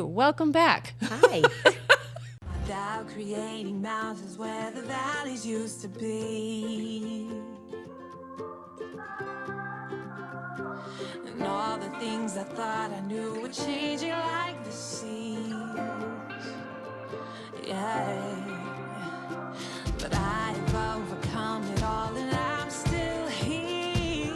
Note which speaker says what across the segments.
Speaker 1: Welcome back.
Speaker 2: Hi.
Speaker 3: Without creating mountains where the valleys used to be. And all the things I thought I knew were changing like the seas. Yeah. But I've overcome it all and I'm still here.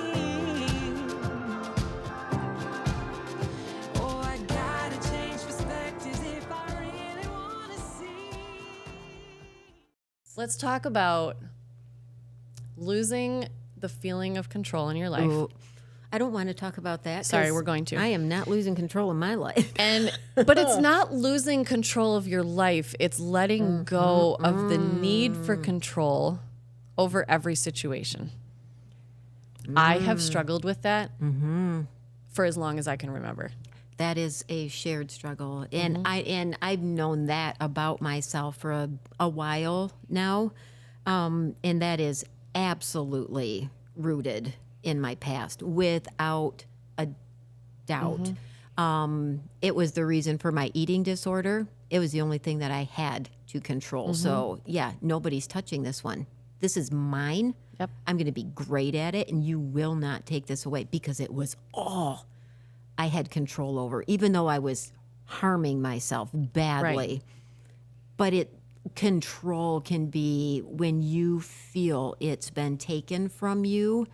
Speaker 3: Oh, I gotta change perspectives if I really wanna see.
Speaker 1: Let's talk about losing the feeling of control in your life.
Speaker 2: Ooh, I don't want to talk about that.
Speaker 1: Sorry,
Speaker 2: 'cause
Speaker 1: we're going to.
Speaker 2: I am not losing control of my life.
Speaker 1: But it's not losing control of your life. It's letting go of the need for control over every situation. I have struggled with that for as long as I can remember.
Speaker 2: That is a shared struggle, and I've known that about myself for a while now, and that is absolutely rooted in my past, without a doubt. It was the reason for my eating disorder. It was the only thing that I had to control. So yeah, nobody's touching this one. This is mine.
Speaker 1: Yep.
Speaker 2: I'm going to be great at it, and you will not take this away, because it was all I had control over, even though I was harming myself badly. But control can be when you feel it's been taken from you,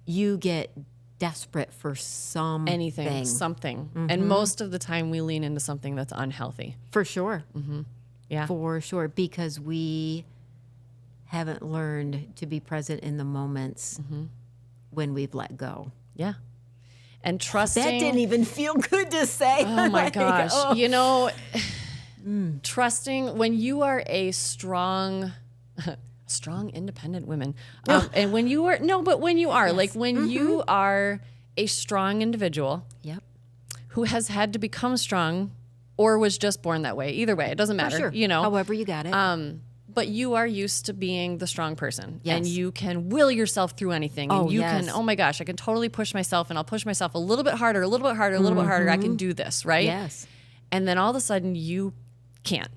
Speaker 2: you get desperate for something.
Speaker 1: Anything, something. And most of the time we lean into something that's unhealthy.
Speaker 2: For sure.
Speaker 1: Yeah.
Speaker 2: For sure. Because we haven't learned to be present in the moments when we've let go.
Speaker 1: Yeah. And trusting.
Speaker 2: That didn't even feel good to say.
Speaker 1: Oh my
Speaker 2: Like,
Speaker 1: gosh.
Speaker 2: oh.
Speaker 1: You know, trusting when you are a strong, independent woman. And when you are, when you are, like when you are a strong individual
Speaker 2: Yep.
Speaker 1: who has had to become strong or was just born that way, either way, it doesn't matter,
Speaker 2: Sure.
Speaker 1: you know.
Speaker 2: However you got it.
Speaker 1: But you are used to being the strong person.
Speaker 2: Yes.
Speaker 1: And you can will yourself through anything.
Speaker 2: Oh,
Speaker 1: And you
Speaker 2: yes.
Speaker 1: can, oh my gosh, I can totally push myself, and I'll push myself a little bit harder, a little bit harder, a little bit harder. I can do this, right?
Speaker 2: Yes.
Speaker 1: And then all of a sudden you can't.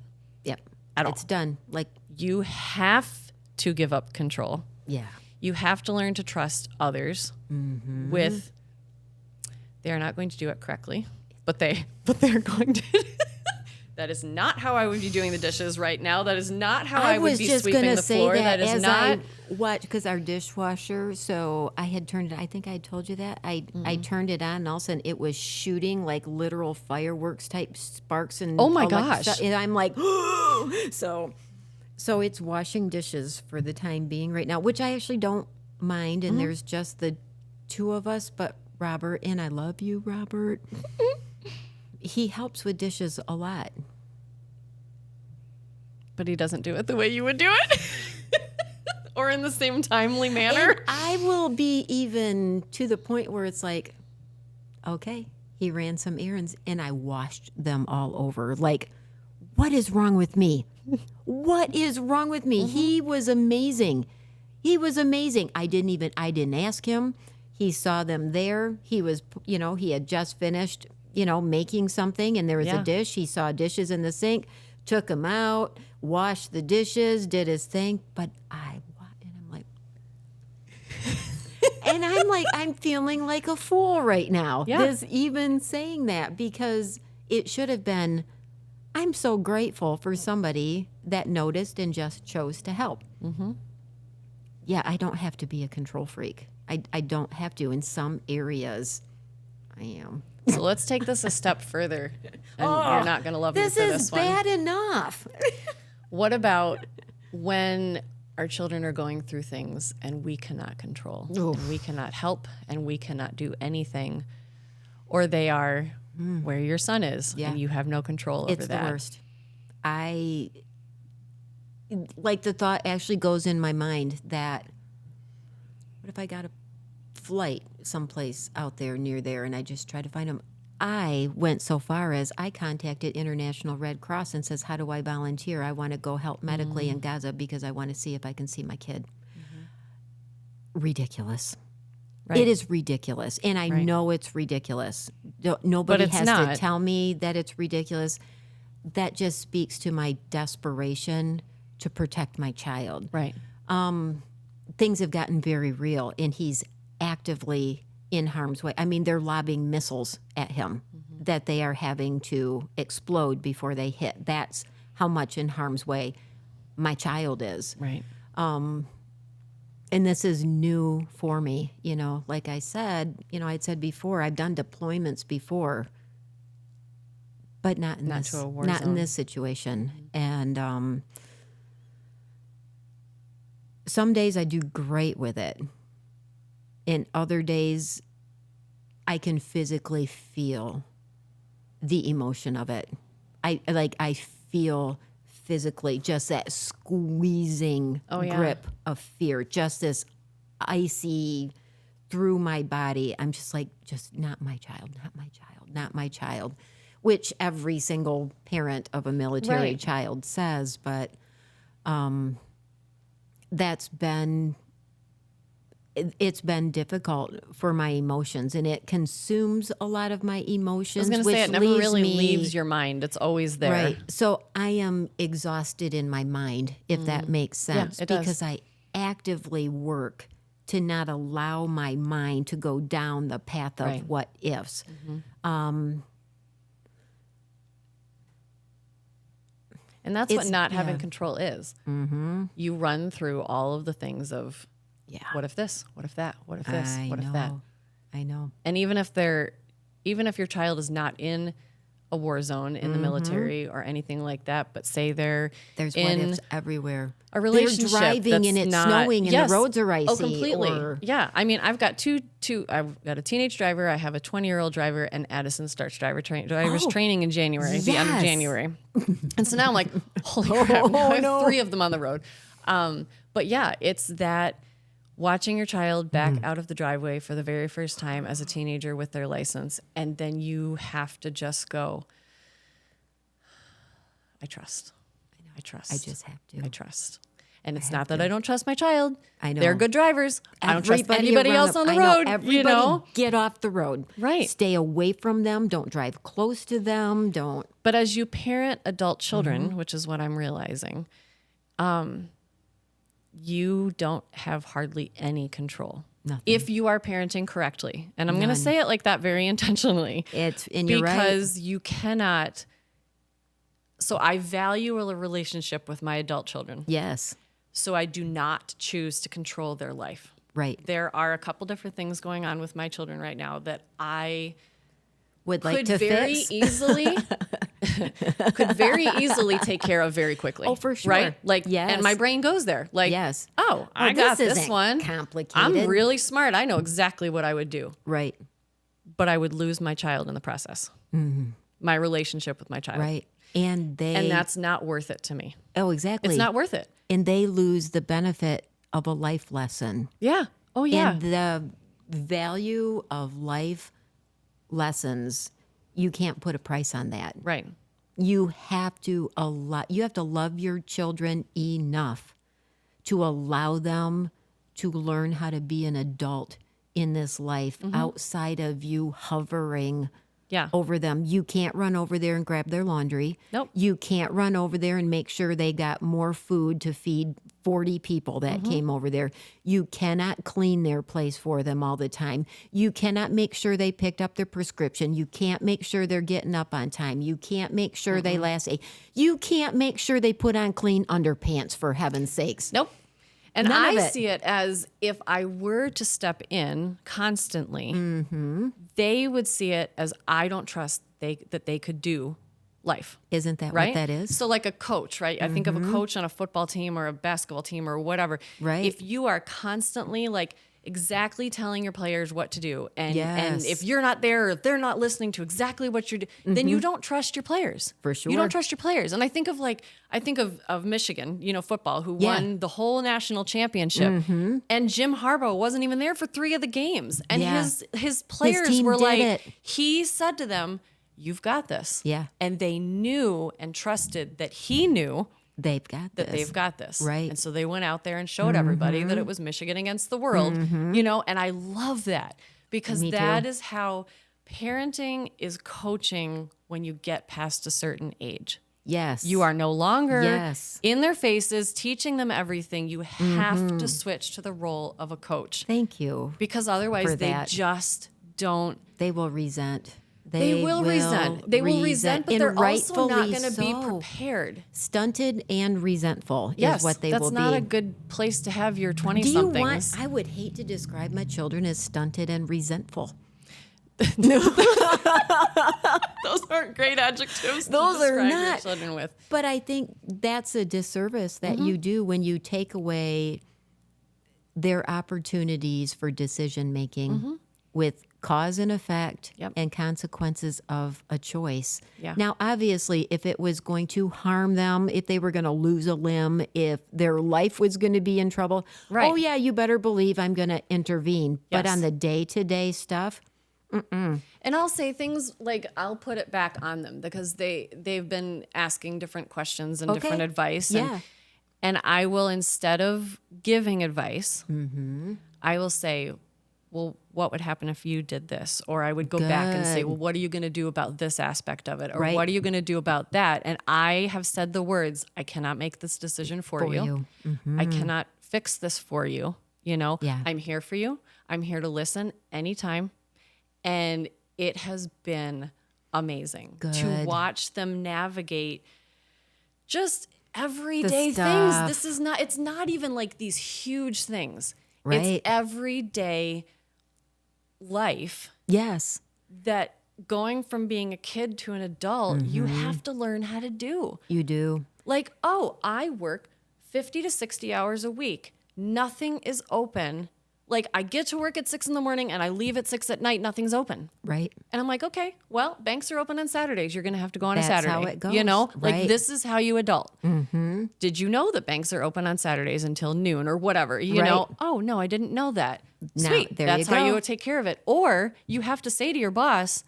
Speaker 2: Yep.
Speaker 1: At all.
Speaker 2: It's done. Like,
Speaker 1: You have to give up control.
Speaker 2: yeah.
Speaker 1: You have to learn to trust others with, they're not going to do it correctly, but they're going to. That is not how I would be doing the dishes right now. That is not how I would be sweeping the floor. That is not.
Speaker 2: Because our dishwasher, so I had turned it, I think I told you that. I turned it on, and all of a sudden it was shooting like literal fireworks type sparks. And
Speaker 1: Oh my
Speaker 2: all that
Speaker 1: gosh.
Speaker 2: stuff. And I'm like, so it's washing dishes for the time being right now, which I actually don't mind. And there's just the two of us, but Robert, and I love you, Robert. He helps with dishes a lot.
Speaker 1: But he doesn't do it the way you would do it. Or in the same timely manner.
Speaker 2: And I will be even to the point where it's like, okay, he ran some errands and I washed them all over. Like, what is wrong with me? What is wrong with me? He was amazing. He was amazing. I didn't ask him. He saw them there. He was, he had just finished, making something, and there was a dish. He saw dishes in the sink, took them out, washed the dishes, did his thing. But I'm like, I'm feeling like a fool right now.
Speaker 1: Yeah.
Speaker 2: This even saying that, because it should have been, I'm so grateful for somebody that noticed and just chose to help. Yeah, I don't have to be a control freak. I don't have to. In some areas, I am.
Speaker 1: So let's take this a step further. And you're not going to love me for this one.
Speaker 2: This is bad enough.
Speaker 1: What about when our children are going through things and we cannot control, and we cannot help, and we cannot do anything, or they are where your son is, and you have no control over
Speaker 2: It's
Speaker 1: that?
Speaker 2: the worst. The thought actually goes in my mind that, what if I got a flight someplace out there near there and I just try to find them? I went so far as I contacted International Red Cross and says, how do I volunteer? I want to go help medically in Gaza because I want to see if I can see my kid. Ridiculous.
Speaker 1: Right.
Speaker 2: It is ridiculous. And I know it's ridiculous. Nobody
Speaker 1: it's
Speaker 2: has
Speaker 1: not.
Speaker 2: to tell me that it's ridiculous. That just speaks to my desperation to protect my child.
Speaker 1: Right.
Speaker 2: Things have gotten very real, and he's actively in harm's way. I mean, they're lobbing missiles at him that they are having to explode before they hit. That's how much in harm's way my child is.
Speaker 1: Right.
Speaker 2: And this is new for me, like I said, I'd said before, I've done deployments before, but not in
Speaker 1: to a war
Speaker 2: not
Speaker 1: zone.
Speaker 2: in this situation. And some days I do great with it. And other days I can physically feel the emotion of it. I feel physically just that squeezing grip of fear, just this icy through my body. I'm just like, just not my child, not my child, not my child, which every single parent of a military child says. But it's been difficult for my emotions, and it consumes a lot of my emotions.
Speaker 1: I was going to say, it never really leaves your mind. It's always there.
Speaker 2: Right. So I am exhausted in my mind, if that makes sense,
Speaker 1: it does.
Speaker 2: because I actively work to not allow my mind to go down the path of what ifs.
Speaker 1: And that's what not having control is. You run through all of the things of, what if this? What if that? What if this? What if that?
Speaker 2: I know.
Speaker 1: And even if your child is not in a war zone in the military or anything like that, but say there's
Speaker 2: what ifs everywhere.
Speaker 1: A relationship
Speaker 2: they're driving and it's snowing and the roads are icy.
Speaker 1: Oh, completely. Yeah. I mean, I've got I've got a teenage driver, I have a 20-year-old driver, and Addison starts driver's training in January, the end of January. And so now I'm like, holy crap, now I have 3 of them on the road. But yeah, it's that watching your child back out of the driveway for the very first time as a teenager with their license, and then you have to just go, I trust. I trust.
Speaker 2: I just have to.
Speaker 1: I trust. And it's not that I don't trust my child.
Speaker 2: I know.
Speaker 1: They're good drivers. I don't trust anybody else on the road.
Speaker 2: Everybody get off the road.
Speaker 1: Right.
Speaker 2: Stay away from them. Don't drive close to them. Don't.
Speaker 1: But as you parent adult children, which is what I'm realizing, you don't have hardly any control.
Speaker 2: Nothing.
Speaker 1: If you are parenting correctly. And I'm going to say it like that very intentionally.
Speaker 2: You're right.
Speaker 1: Because you cannot. So I value a relationship with my adult children.
Speaker 2: Yes.
Speaker 1: So I do not choose to control their life.
Speaker 2: Right.
Speaker 1: There are a couple different things going on with my children right now that I
Speaker 2: would like
Speaker 1: could
Speaker 2: to
Speaker 1: very
Speaker 2: fix.
Speaker 1: easily take care of very quickly.
Speaker 2: Oh, for sure.
Speaker 1: Right? Like,
Speaker 2: yes.
Speaker 1: And my brain goes there. Like,
Speaker 2: yes.
Speaker 1: Oh, I got this
Speaker 2: isn't
Speaker 1: one.
Speaker 2: complicated.
Speaker 1: I'm really smart. I know exactly what I would do.
Speaker 2: Right.
Speaker 1: But I would lose my child in the process. My relationship with my child.
Speaker 2: Right. And
Speaker 1: that's not worth it to me.
Speaker 2: Oh, exactly.
Speaker 1: It's not worth it.
Speaker 2: And they lose the benefit of a life lesson.
Speaker 1: Yeah. Oh, yeah.
Speaker 2: And the value of life lessons, you can't put a price on that.
Speaker 1: Right.
Speaker 2: You have to love your children enough to allow them to learn how to be an adult in this life outside of you hovering over them. You can't run over there and grab their laundry.
Speaker 1: Nope.
Speaker 2: You can't run over there and make sure they got more food to feed 40 people that came over there. You cannot clean their place for them all the time. You cannot make sure they picked up their prescription. You can't make sure they're getting up on time. You can't make sure they you can't make sure they put on clean underpants, for heaven's sakes.
Speaker 1: Nope. And
Speaker 2: None of
Speaker 1: I
Speaker 2: it.
Speaker 1: see it as if I were to step in constantly, they would see it as I don't trust that they could do life.
Speaker 2: Isn't that
Speaker 1: Right?
Speaker 2: what that is?
Speaker 1: So like a coach, right? I think of a coach on a football team or a basketball team or whatever.
Speaker 2: Right.
Speaker 1: If you are constantly like exactly telling your players what to do, and
Speaker 2: Yes.
Speaker 1: if you're not there, or if they're not listening to exactly what you're doing, then you don't trust your players.
Speaker 2: For sure.
Speaker 1: You don't trust your players. And I think of Michigan, football, who won the whole national championship, and Jim Harbaugh wasn't even there for 3 of the games. And his players
Speaker 2: team
Speaker 1: were
Speaker 2: did
Speaker 1: like,
Speaker 2: it.
Speaker 1: he said to them, "You've got this."
Speaker 2: Yeah.
Speaker 1: And they knew and trusted that he knew
Speaker 2: they've got
Speaker 1: that
Speaker 2: this.
Speaker 1: they've got this.
Speaker 2: Right.
Speaker 1: And so they went out there and showed everybody that it was Michigan against the world, you know, and I love that because
Speaker 2: Me
Speaker 1: that
Speaker 2: too.
Speaker 1: is how parenting is coaching when you get past a certain age.
Speaker 2: Yes.
Speaker 1: You are no longer
Speaker 2: Yes.
Speaker 1: in their faces teaching them everything. You have to switch to the role of a coach
Speaker 2: Thank you.
Speaker 1: because otherwise
Speaker 2: for
Speaker 1: they
Speaker 2: that.
Speaker 1: just don't.
Speaker 2: They will resent.
Speaker 1: They will resent. They will resent, but
Speaker 2: and
Speaker 1: they're also not
Speaker 2: rightfully
Speaker 1: going to be
Speaker 2: so.
Speaker 1: prepared.
Speaker 2: Stunted and resentful
Speaker 1: Yes,
Speaker 2: is what they
Speaker 1: that's
Speaker 2: will
Speaker 1: not
Speaker 2: be.
Speaker 1: a good place to have your
Speaker 2: Do you want?
Speaker 1: 20-somethings.
Speaker 2: I would hate to describe my children as stunted and resentful.
Speaker 1: Those aren't great adjectives
Speaker 2: Those
Speaker 1: to
Speaker 2: are
Speaker 1: describe your
Speaker 2: not.
Speaker 1: children with.
Speaker 2: But I think that's a disservice that you do when you take away their opportunities for decision making with cause and effect
Speaker 1: Yep.
Speaker 2: and consequences of a choice.
Speaker 1: Yeah.
Speaker 2: Now, obviously, if it was going to harm them, if they were going to lose a limb, if their life was going to be in trouble,
Speaker 1: Right.
Speaker 2: oh, yeah, you better believe I'm going to intervene. But
Speaker 1: Yes.
Speaker 2: on the day-to-day stuff,
Speaker 1: And I'll say things like I'll put it back on them because they've been asking different questions and
Speaker 2: Okay.
Speaker 1: different advice.
Speaker 2: Yeah.
Speaker 1: And I will, instead of giving advice, I will say, well, what would happen if you did this? Or I would go back and say,
Speaker 2: Good.
Speaker 1: well, what are you going to do about this aspect of it? Or
Speaker 2: Right.
Speaker 1: what are you going to do about that? And I have said the words, I cannot make this decision for you. I cannot fix this for you. You know,
Speaker 2: Yeah.
Speaker 1: I'm here for you. I'm here to listen anytime. And it has been amazing to
Speaker 2: Good.
Speaker 1: watch them navigate just everyday things.
Speaker 2: stuff.
Speaker 1: This is not, it's not even like these huge things.
Speaker 2: Right.
Speaker 1: It's everyday life
Speaker 2: yes,
Speaker 1: that going from being a kid to an adult, you
Speaker 2: Mm-hmm.
Speaker 1: have to learn how to do.
Speaker 2: you do.
Speaker 1: Like, oh, I work 50 to 60 hours a week. Nothing is open. Like, I get to work at 6 in the morning and I leave at 6 at night. Nothing's open.
Speaker 2: Right.
Speaker 1: And I'm like, okay, well, banks are open on Saturdays. You're going to have to go on a
Speaker 2: That's
Speaker 1: Saturday.
Speaker 2: how it goes,
Speaker 1: You know,
Speaker 2: right.
Speaker 1: like this is how you adult. Mm-hmm. Did you know that banks are open on Saturdays until noon or whatever? You
Speaker 2: Right.
Speaker 1: know, oh, no, I didn't know that.
Speaker 2: Now,
Speaker 1: Sweet.
Speaker 2: there
Speaker 1: That's
Speaker 2: you
Speaker 1: how you
Speaker 2: go.
Speaker 1: would take care of it. Or you have to say to your boss,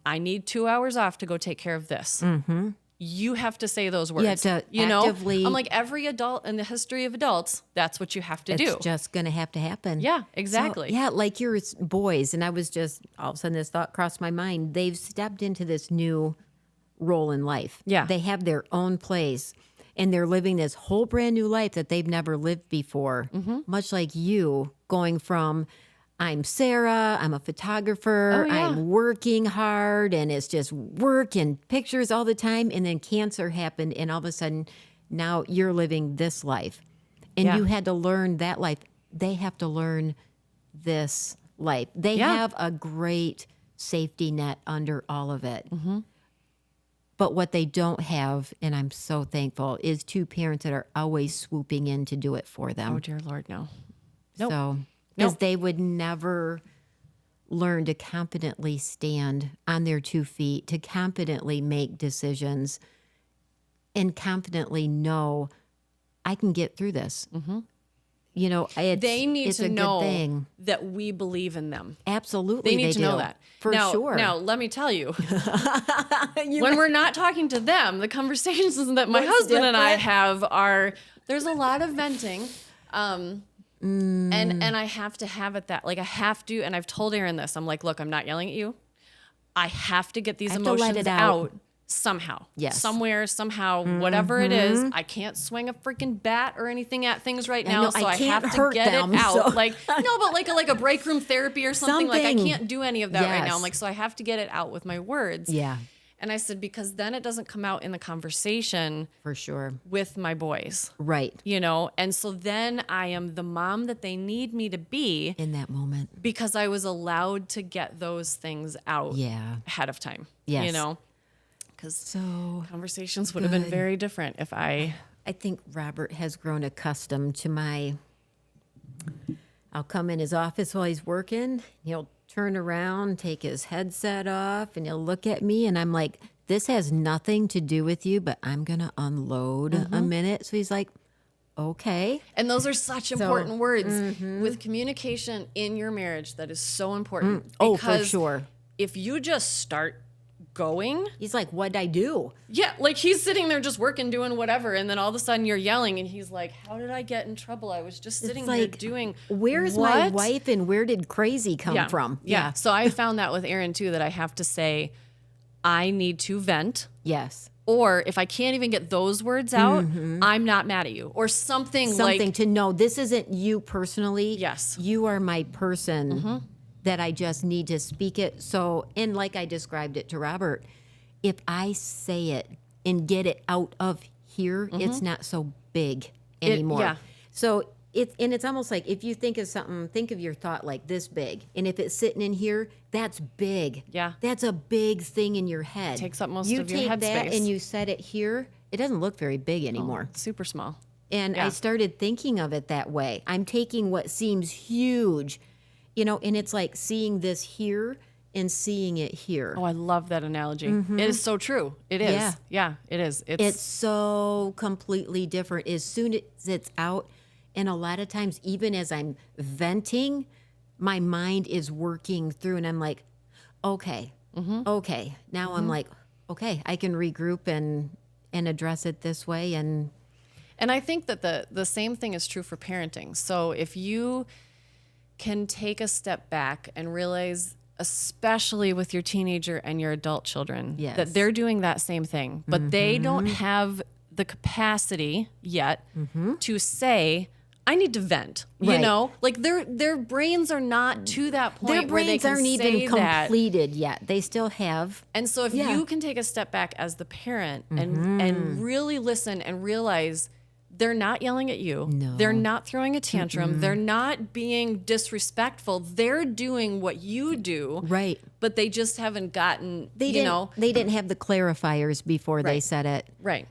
Speaker 1: I need 2 hours off to go take care of this. Mm-hmm. You have to say those words.
Speaker 2: have to
Speaker 1: you know,
Speaker 2: actively-
Speaker 1: I'm like every adult in the history of adults, that's what you have to
Speaker 2: It's
Speaker 1: do.
Speaker 2: just going to happen.
Speaker 1: Yeah,
Speaker 2: So,
Speaker 1: exactly.
Speaker 2: yeah, like your boys. And I was just, all of a sudden, this thought crossed my mind. They've stepped into this new role in life.
Speaker 1: Yeah.
Speaker 2: They have their own place. And they're living this whole brand new life that they've never lived before.
Speaker 1: Mm-hmm.
Speaker 2: Much like you, going from, I'm Sarah, I'm a photographer,
Speaker 1: Oh, yeah.
Speaker 2: I'm working hard, and it's just work and pictures all the time. And then cancer happened, and all of a sudden, now you're living this life. And
Speaker 1: Yeah.
Speaker 2: you had to learn that life. They have to learn this life. They
Speaker 1: Yeah.
Speaker 2: have a great safety net under all of it.
Speaker 1: Mm-hmm.
Speaker 2: But what they don't have, and I'm so thankful, is two parents that are always swooping in to do it for them.
Speaker 1: Oh, dear Lord, no. Nope.
Speaker 2: So, because
Speaker 1: Nope.
Speaker 2: they would never learn to confidently stand on their 2 feet, to confidently make decisions, and confidently know I can get through this. Mm-hmm. You know,
Speaker 1: They need
Speaker 2: it's
Speaker 1: to
Speaker 2: a
Speaker 1: know
Speaker 2: good thing.
Speaker 1: that we believe in them.
Speaker 2: Absolutely,
Speaker 1: They need to
Speaker 2: do.
Speaker 1: know that.
Speaker 2: for
Speaker 1: now,
Speaker 2: sure.
Speaker 1: Now, let me tell you, when we're not talking to them, the conversations that my
Speaker 2: What's
Speaker 1: husband and I
Speaker 2: different?
Speaker 1: have are, there's a lot of venting. And I have to have it that, like I have to, and I've told Aaron this, I'm like, look, I'm not yelling at you. I have to get these
Speaker 2: have to let
Speaker 1: emotions
Speaker 2: it out.
Speaker 1: out somehow.
Speaker 2: Yes.
Speaker 1: Somewhere, somehow, whatever it is. I can't swing a freaking bat or anything at things right now,
Speaker 2: know,
Speaker 1: so
Speaker 2: I
Speaker 1: I
Speaker 2: can't
Speaker 1: have to
Speaker 2: hurt
Speaker 1: get
Speaker 2: them,
Speaker 1: it out.
Speaker 2: so-
Speaker 1: Like, no, but like a break room therapy or something. Like I
Speaker 2: Something.
Speaker 1: can't do any of that right now.
Speaker 2: Yes.
Speaker 1: I'm like, so I have to get it out with my words.
Speaker 2: Yeah,
Speaker 1: And I said, because then it doesn't come out in the conversation
Speaker 2: for sure.
Speaker 1: with my boys,
Speaker 2: Right.
Speaker 1: you know? And so then I am the mom that they need me to be
Speaker 2: In that moment.
Speaker 1: because I was allowed to get those things out
Speaker 2: Yeah.
Speaker 1: ahead of time,
Speaker 2: Yes.
Speaker 1: you know? Because
Speaker 2: So
Speaker 1: conversations would have been very different if I...
Speaker 2: I think Robert has grown accustomed to I'll come in his office while he's working. He'll turn around, take his headset off, and he'll look at me, and I'm like, this has nothing to do with you, but I'm going to unload a minute. So he's like, okay.
Speaker 1: And those are such important words with communication in your marriage. That is so important.
Speaker 2: Oh, for
Speaker 1: because
Speaker 2: sure.
Speaker 1: if you just start going.
Speaker 2: He's like, what'd I do?
Speaker 1: Yeah, like he's sitting there just working, doing whatever, and then all of a sudden you're yelling, and he's like, how did I get in trouble? I was just sitting there doing
Speaker 2: where's
Speaker 1: what?
Speaker 2: my wife and where did crazy come from?
Speaker 1: Yeah. So I found that with Aaron too, that I have to say, I need to vent.
Speaker 2: Yes.
Speaker 1: Or if I can't even get those words out, I'm not mad at you. Or something like...
Speaker 2: to know this isn't you personally.
Speaker 1: Yes.
Speaker 2: You are my person that I just need to speak it. So, and like I described it to Robert, if I say it and get it out of here, it's not so big anymore. So it's almost like if you think of something, think of your thought like this big. And if it's sitting in here, that's big.
Speaker 1: Yeah.
Speaker 2: That's a big thing in your head.
Speaker 1: Takes up most
Speaker 2: you
Speaker 1: of your
Speaker 2: take
Speaker 1: head
Speaker 2: that
Speaker 1: space.
Speaker 2: and you set it here, it doesn't look very big anymore.
Speaker 1: It's super small.
Speaker 2: And I started thinking of it that way. I'm taking what seems huge, and it's like seeing this here and seeing it here.
Speaker 1: Oh, I love that analogy. It is so true. It is. Yeah, it is.
Speaker 2: It's so completely different as soon as it's out. And a lot of times, even as I'm venting, my mind is working through and I'm like, okay. Now I'm like, okay, I can regroup and address it this way. And
Speaker 1: I think that the same thing is true for parenting. So if you can take a step back and realize, especially with your teenager and your adult children, that they're doing that same thing, but they don't have the capacity yet to say, I need to vent, like their brains are not to that point
Speaker 2: their
Speaker 1: where they
Speaker 2: brains
Speaker 1: can
Speaker 2: aren't
Speaker 1: say
Speaker 2: even completed yet. They still have.
Speaker 1: And so if you can take a step back as the parent and really listen and realize they're not yelling at you.
Speaker 2: No.
Speaker 1: They're not throwing a tantrum. They're not being disrespectful. They're doing what you do.
Speaker 2: Right.
Speaker 1: But they just haven't gotten,
Speaker 2: They didn't have the clarifiers before they said it.
Speaker 1: Right.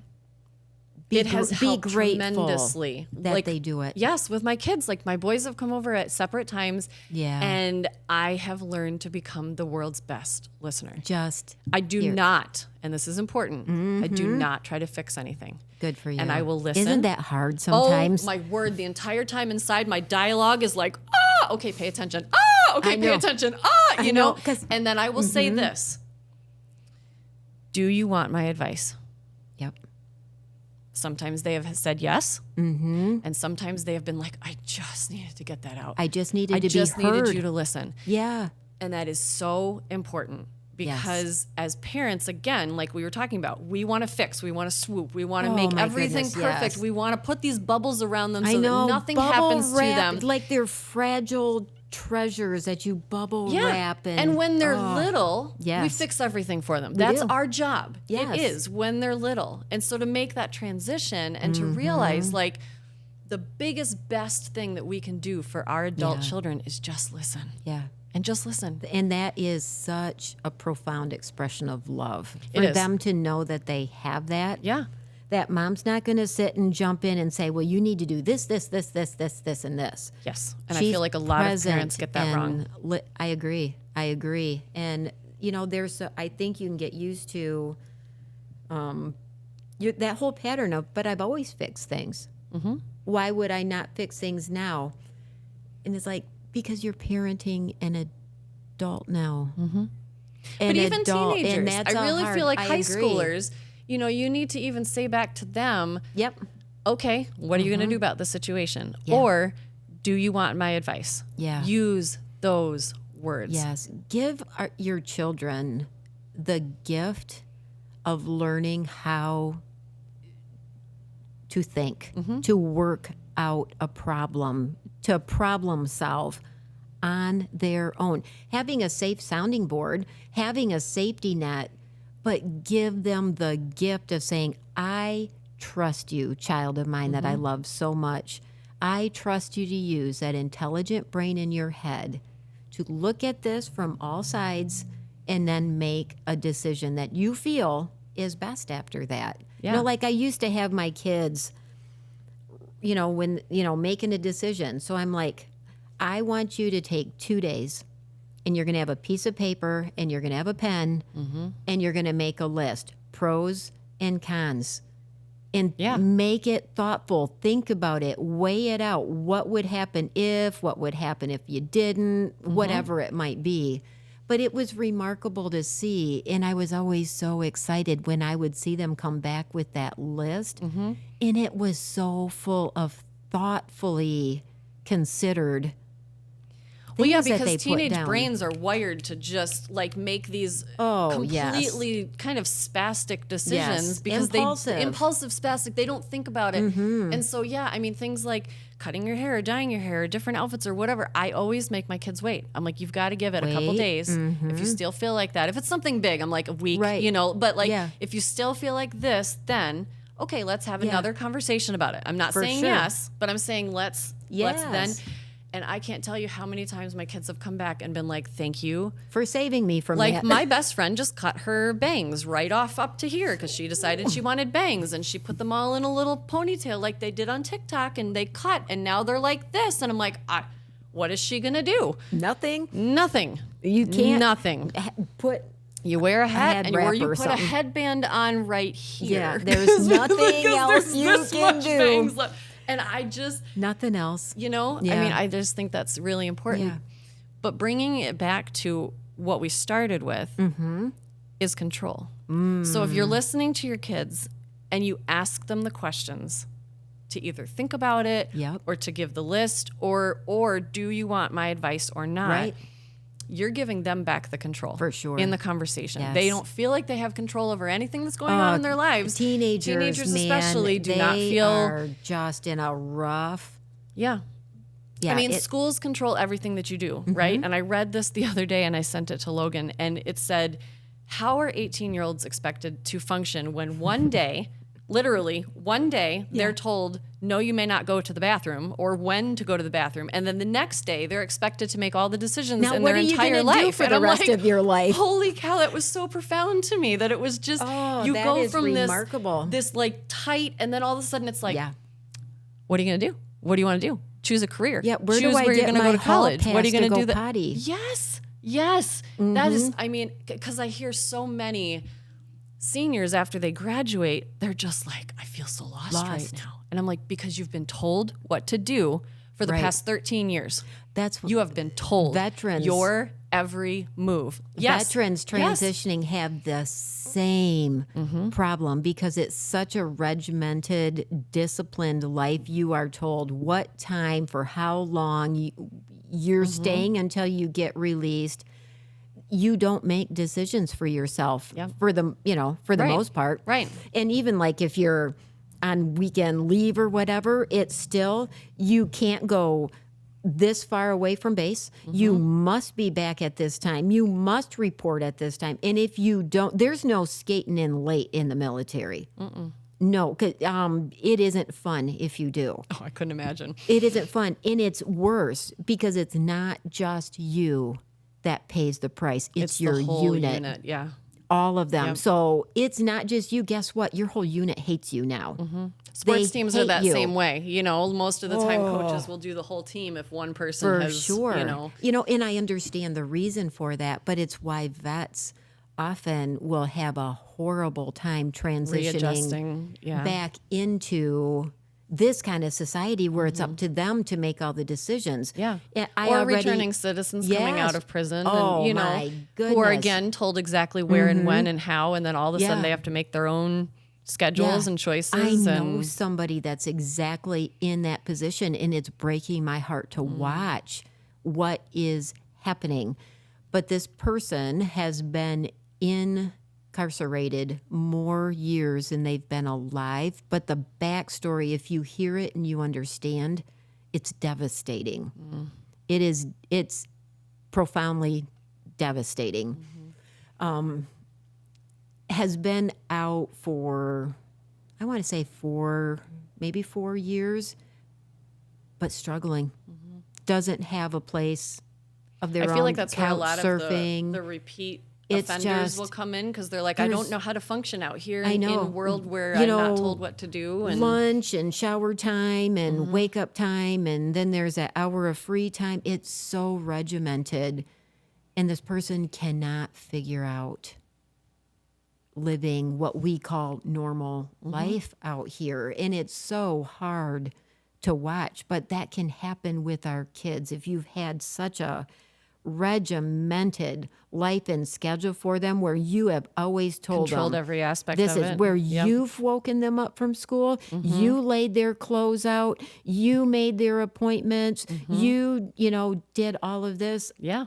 Speaker 2: Be
Speaker 1: it has helped
Speaker 2: grateful
Speaker 1: tremendously
Speaker 2: that they do it.
Speaker 1: Yes, with my kids. Like my boys have come over at separate times.
Speaker 2: Yeah.
Speaker 1: And I have learned to become the world's best listener. I do
Speaker 2: here.
Speaker 1: not, and this is important, I do not try to fix anything.
Speaker 2: Good for you.
Speaker 1: And I will listen.
Speaker 2: Isn't that hard sometimes?
Speaker 1: Oh my word, the entire time inside my dialogue is like, okay, pay attention. Okay, pay attention. You know. And then I will say this. Do you want my advice?
Speaker 2: Yep.
Speaker 1: Sometimes they have said yes, and sometimes they have been like, I just needed to get that out.
Speaker 2: I just needed to be heard.
Speaker 1: I just needed you to listen.
Speaker 2: Yeah.
Speaker 1: And that is so important because as parents, again, like we were talking about, we want to fix, we want to swoop, we want to make everything perfect. We want to put these bubbles around them so that nothing happens to them.
Speaker 2: Like they're fragile treasures that you bubble wrap.
Speaker 1: And when they're little, we fix everything for them. That's our job.
Speaker 2: Yes.
Speaker 1: It is when they're little. And so to make that transition and to realize like the biggest, best thing that we can do for our adult children is just listen.
Speaker 2: Yeah.
Speaker 1: And just listen.
Speaker 2: And that is such a profound expression of love.
Speaker 1: It
Speaker 2: For
Speaker 1: is.
Speaker 2: them to know that they have that.
Speaker 1: Yeah.
Speaker 2: That mom's not going to sit and jump in and say, well, you need to do this, and this.
Speaker 1: Yes. And
Speaker 2: She's
Speaker 1: I feel like a lot of parents get that wrong.
Speaker 2: I agree. And, I think you can get used to that whole pattern of, but I've always fixed things. Mm-hmm. Why would I not fix things now? And it's like, because you're parenting an adult now.
Speaker 1: Mm-hmm. But even teenagers, I really feel like high schoolers, you need to even say back to them, okay, what are you going to do about the situation?
Speaker 2: Yeah.
Speaker 1: Or do you want my advice?
Speaker 2: Yeah.
Speaker 1: Use those words.
Speaker 2: Yes. Give your children the gift of learning how to think, to work out a problem, to problem solve on their own. Having a safe sounding board, having a safety net, but give them the gift of saying, I trust you, child of mine that I love so much. I trust you to use that intelligent brain in your head to look at this from all sides and then make a decision that you feel is best after that.
Speaker 1: Yeah.
Speaker 2: Like I used to have my kids, when, making a decision. So I'm like, I want you to take 2 days and you're going to have a piece of paper and you're going to have a pen and you're going to make a list, pros and cons, and make it thoughtful. Think about it, weigh it out. What would happen if you didn't, whatever it might be. But it was remarkable to see, and I was always so excited when I would see them come back with that list, and it was so full of thoughtfully considered
Speaker 1: Well, yeah,
Speaker 2: things that
Speaker 1: because
Speaker 2: they put
Speaker 1: teenage
Speaker 2: down.
Speaker 1: brains are wired to just like make these completely kind of spastic decisions because impulsive spastic. They don't think about it, and so yeah, I mean things like cutting your hair, or dyeing your hair, or different outfits or whatever. I always make my kids wait. I'm like, you've got to give it a couple days. If you still feel like that, if it's something big, I'm like a week, you know. But like if you still feel like this, then okay, let's have another conversation about it. I'm not saying yes, but I'm saying let's then. And I can't tell you how many times my kids have come back and been like, thank you
Speaker 2: for saving me from
Speaker 1: like
Speaker 2: that.
Speaker 1: my best friend just cut her bangs right off up to here because she decided she wanted bangs, and she put them all in a little ponytail like they did on TikTok, and they cut, and now they're like this. And I'm like, what is she gonna do?
Speaker 2: Nothing.
Speaker 1: You can't. Nothing.
Speaker 2: Put.
Speaker 1: You wear a hat, and you put
Speaker 2: something.
Speaker 1: a headband on right here.
Speaker 2: Yeah, there's nothing else you can do.
Speaker 1: Bangs left. And I just...
Speaker 2: Nothing else.
Speaker 1: You know?
Speaker 2: Yeah.
Speaker 1: I mean, I just think that's really important.
Speaker 2: Yeah.
Speaker 1: But bringing it back to what we started with is control. So if you're listening to your kids and you ask them the questions to either think about it or to give the list or do you want my advice or not,
Speaker 2: Right.
Speaker 1: you're giving them back the control.
Speaker 2: For sure.
Speaker 1: In the conversation.
Speaker 2: Yes.
Speaker 1: They don't feel like they have control over anything that's going on in their lives.
Speaker 2: Teenagers
Speaker 1: especially do not feel...
Speaker 2: They are just in a rough...
Speaker 1: Yeah. I mean, schools control everything that you do, right? And I read this the other day and I sent it to Logan, and it said, how are 18-year-olds expected to function when one day, literally one day, they're told, no, you may not go to the bathroom, or when to go to the bathroom, and then the next day they're expected to make all the decisions in their entire life.
Speaker 2: Do for the rest of your life?
Speaker 1: Holy cow, that was so profound to me that it was just you go from
Speaker 2: remarkable.
Speaker 1: this like tight, and then all of a sudden it's like, what are you gonna do? What do you want to do? Choose a career.
Speaker 2: Yeah, where
Speaker 1: Choose
Speaker 2: do I
Speaker 1: where
Speaker 2: get
Speaker 1: you're gonna
Speaker 2: my
Speaker 1: go to college.
Speaker 2: hall
Speaker 1: What are you
Speaker 2: pass
Speaker 1: gonna
Speaker 2: to
Speaker 1: do?
Speaker 2: go potty?
Speaker 1: Yes. That is. I mean, because I hear so many seniors after they graduate, they're just like, I feel so lost right now. And I'm like, because you've been told what to do for the past 13 years. You have been told your every move. Yes.
Speaker 2: Veterans transitioning have the same problem because it's such a regimented, disciplined life. You are told what time, for how long you're staying until you get released. You don't make decisions for yourself for the most part.
Speaker 1: Right.
Speaker 2: And even like if you're on weekend leave or whatever, it's still, you can't go this far away from base. You must be back at this time. You must report at this time. And if you don't, there's no skating in late in the military. No, 'cause, it isn't fun if you do.
Speaker 1: Oh, I couldn't imagine.
Speaker 2: It isn't fun. And it's worse because it's not just you that pays the price. It's your
Speaker 1: the whole
Speaker 2: unit.
Speaker 1: Yeah.
Speaker 2: All of them. So it's not just you. Guess what? Your whole unit hates you now.
Speaker 1: Sports teams are that same way. You know, most of the time coaches will do the whole team if one person has, you know.
Speaker 2: And I understand the reason for that, but it's why vets often will have a horrible time transitioning back into this kind of society where it's up to them to make all the decisions.
Speaker 1: Yeah. Returning citizens coming out of prison and, you know,
Speaker 2: my goodness.
Speaker 1: who are again told exactly where and when and how, and then all of a sudden they have to make their own schedules and choices.
Speaker 2: I know somebody that's exactly in that position, and it's breaking my heart to watch what is happening. But this person has been incarcerated more years than they've been alive. But the backstory, if you hear it and you understand, it's devastating. It's profoundly devastating. Has been out for, I want to say maybe 4 years, but struggling. Doesn't have a place of their own.
Speaker 1: I feel like that's where a lot
Speaker 2: surfing.
Speaker 1: of the repeat offenders will come in because they're like, I don't know how to function out here in a world where I'm not told what to do. And
Speaker 2: lunch and shower time and wake up time, and then there's an hour of free time. It's so regimented, and this person cannot figure out living what we call normal life out here. And it's so hard to watch, but that can happen with our kids. If you've had such a regimented life and schedule for them where you have always told
Speaker 1: Controlled
Speaker 2: them
Speaker 1: every aspect
Speaker 2: this
Speaker 1: of
Speaker 2: is
Speaker 1: it.
Speaker 2: where
Speaker 1: Yep.
Speaker 2: you've woken them up from school, you laid their clothes out, you made their appointments, you did all of this.
Speaker 1: Yeah.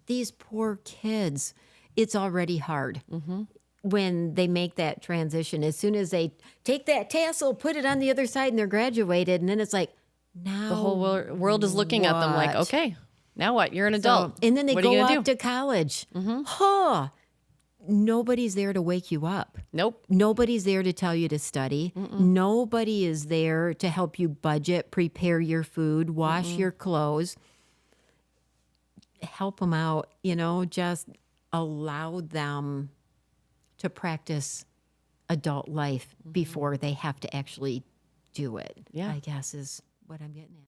Speaker 2: These poor kids, it's already hard when they make that transition. As soon as they take that tassel, put it on the other side, and they're graduated, and then it's like, now
Speaker 1: The whole world is looking at them like,
Speaker 2: what?
Speaker 1: okay, now what? You're an
Speaker 2: So-
Speaker 1: adult.
Speaker 2: and then they
Speaker 1: what are
Speaker 2: go
Speaker 1: you
Speaker 2: off
Speaker 1: gonna do?
Speaker 2: to college. Huh. Nobody's there to wake you up.
Speaker 1: Nope.
Speaker 2: Nobody's there to tell you to study. Nobody is there to help you budget, prepare your food, wash your clothes. Help them out, just allow them to practice adult life before they have to actually do it,
Speaker 1: Yeah.
Speaker 2: I guess is what I'm getting at.